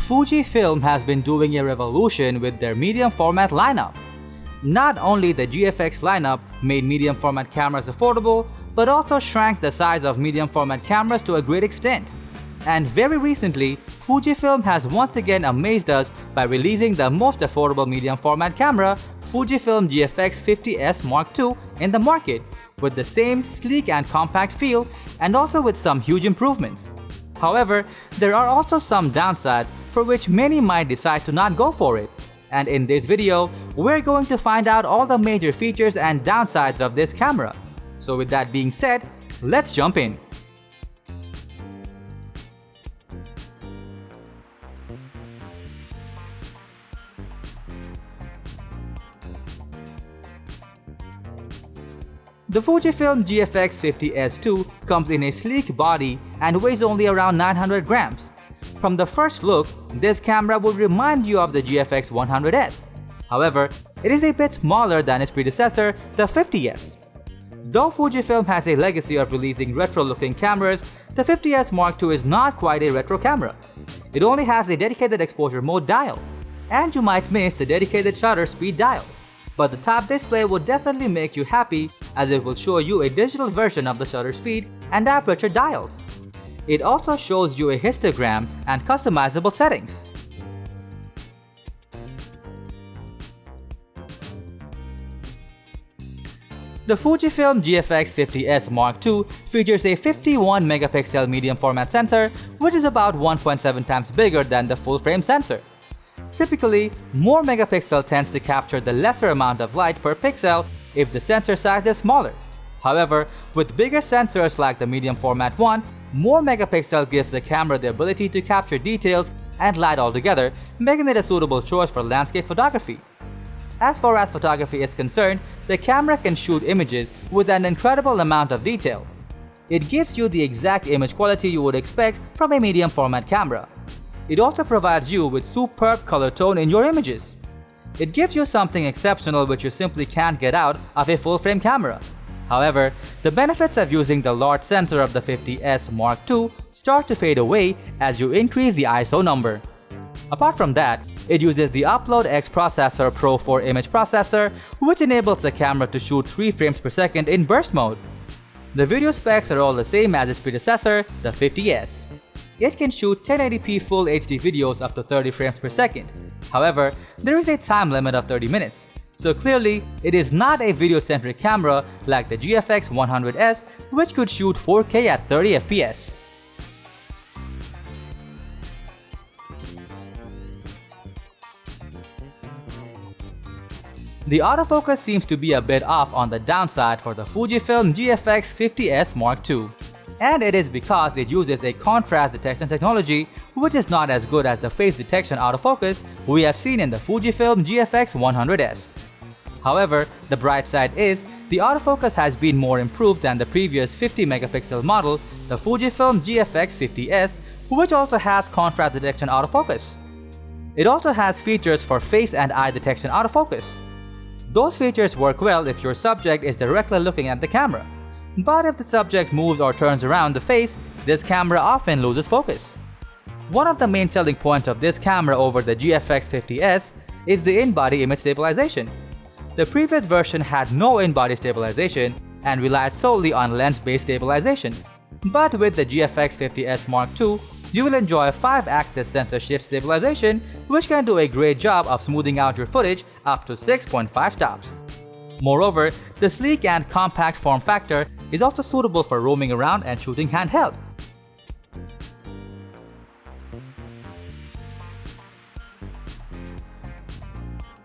Fujifilm has been doing a revolution with their medium format lineup. Not only the GFX lineup made medium format cameras affordable, but also shrank the size of medium format cameras to a great extent. And very recently, Fujifilm has once again amazed us by releasing the most affordable medium format camera, Fujifilm GFX 50S Mark II, in the market, with the same sleek and compact feel and also with some huge improvements. However, there are also some downsides for which many might decide to not go for it. And in this video, we're going to find out all the major features and downsides of this camera. So with that being said, let's jump in. The Fujifilm GFX 50S2 comes in a sleek body and weighs only around 900 grams. From the first look, this camera would remind you of the GFX 100S. However, it is a bit smaller than its predecessor, the 50S. Though Fujifilm has a legacy of releasing retro-looking cameras, the 50S Mark II is not quite a retro camera. It only has a dedicated exposure mode dial, and you might miss the dedicated shutter speed dial. But the top display will definitely make you happy, as it will show you a digital version of the shutter speed and aperture dials. It also shows you a histogram and customizable settings. The Fujifilm GFX 50S Mark II features a 51 megapixel medium format sensor, which is about 1.7 times bigger than the full frame sensor. Typically, more megapixel tends to capture the lesser amount of light per pixel if the sensor size is smaller. However, with bigger sensors like the medium format one, more megapixel gives the camera the ability to capture details and light altogether, making it a suitable choice for landscape photography. As far as photography is concerned, the camera can shoot images with an incredible amount of detail. It gives you the exact image quality you would expect from a medium format camera. It also provides you with superb color tone in your images. It gives you something exceptional which you simply can't get out of a full-frame camera. However, the benefits of using the large sensor of the 50S Mark II start to fade away as you increase the ISO number. Apart from that, it uses the Upload X Processor Pro 4 image processor, which enables the camera to shoot 3 frames per second in burst mode. The video specs are all the same as its predecessor, the 50S. It can shoot 1080p Full HD videos up to 30 frames per second. However, there is a time limit of 30 minutes. So clearly, it is not a video-centric camera like the GFX 100S, which could shoot 4K at 30 FPS. The autofocus seems to be a bit off on the downside for the Fujifilm GFX 50S Mark II. And it is because it uses a contrast detection technology which is not as good as the face detection autofocus we have seen in the Fujifilm GFX 100S. However, the bright side is the autofocus has been more improved than the previous 50 megapixel model, the Fujifilm GFX 50S, which also has contrast detection autofocus. It also has features for face and eye detection autofocus. Those features work well if your subject is directly looking at the camera. But if the subject moves or turns around the face, this camera often loses focus. One of the main selling points of this camera over the GFX 50S is the in-body image stabilization. The previous version had no in-body stabilization and relied solely on lens-based stabilization. But with the GFX 50S Mark II, you will enjoy 5-axis sensor shift stabilization, which can do a great job of smoothing out your footage up to 6.5 stops. Moreover, the sleek and compact form factor is also suitable for roaming around and shooting handheld.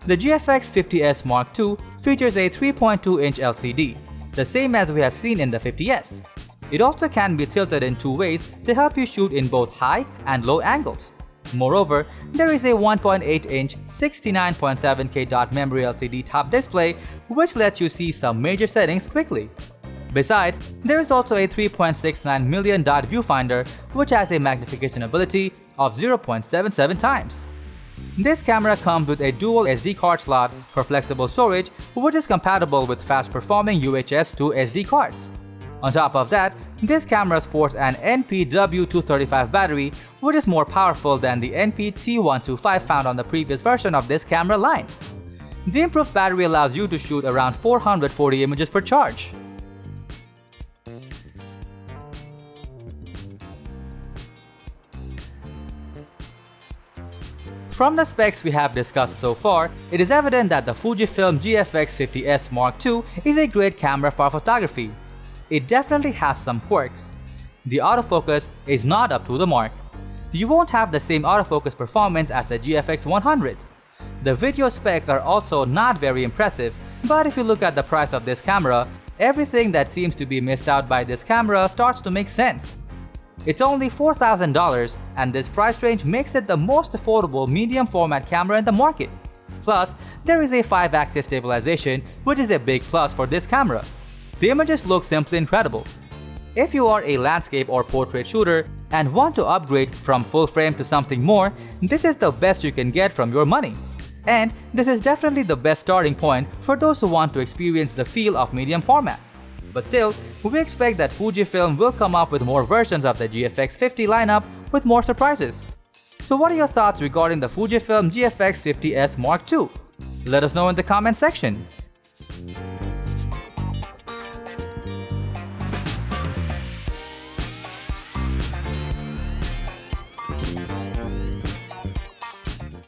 The GFX 50S Mark II features a 3.2-inch LCD, the same as we have seen in the 50S. It also can be tilted in 2 ways to help you shoot in both high and low angles. Moreover, there is a 1.8-inch 69.7K dot memory LCD top display which lets you see some major settings quickly. Besides, there is also a 3.69 million dot viewfinder which has a magnification ability of 0.77 times. This camera comes with a dual SD card slot for flexible storage which is compatible with fast-performing UHS-2 SD cards. On top of that, this camera sports an NP-W235 battery, which is more powerful than the NP-T125 found on the previous version of this camera line. The improved battery allows you to shoot around 440 images per charge. From the specs we have discussed so far, it is evident that the Fujifilm GFX50S Mark II is a great camera for photography. It definitely has some quirks. The autofocus is not up to the mark. You won't have the same autofocus performance as the GFX100s. The video specs are also not very impressive, but if you look at the price of this camera, everything that seems to be missed out by this camera starts to make sense. It's only $4,000, and this price range makes it the most affordable medium format camera in the market. Plus, there is a 5-axis stabilization, which is a big plus for this camera. The images look simply incredible. If you are a landscape or portrait shooter and want to upgrade from full frame to something more, this is the best you can get from your money. And this is definitely the best starting point for those who want to experience the feel of medium format. But still, we expect that Fujifilm will come up with more versions of the GFX50 lineup with more surprises. So what are your thoughts regarding the Fujifilm GFX50S Mark II? Let us know in the comment section.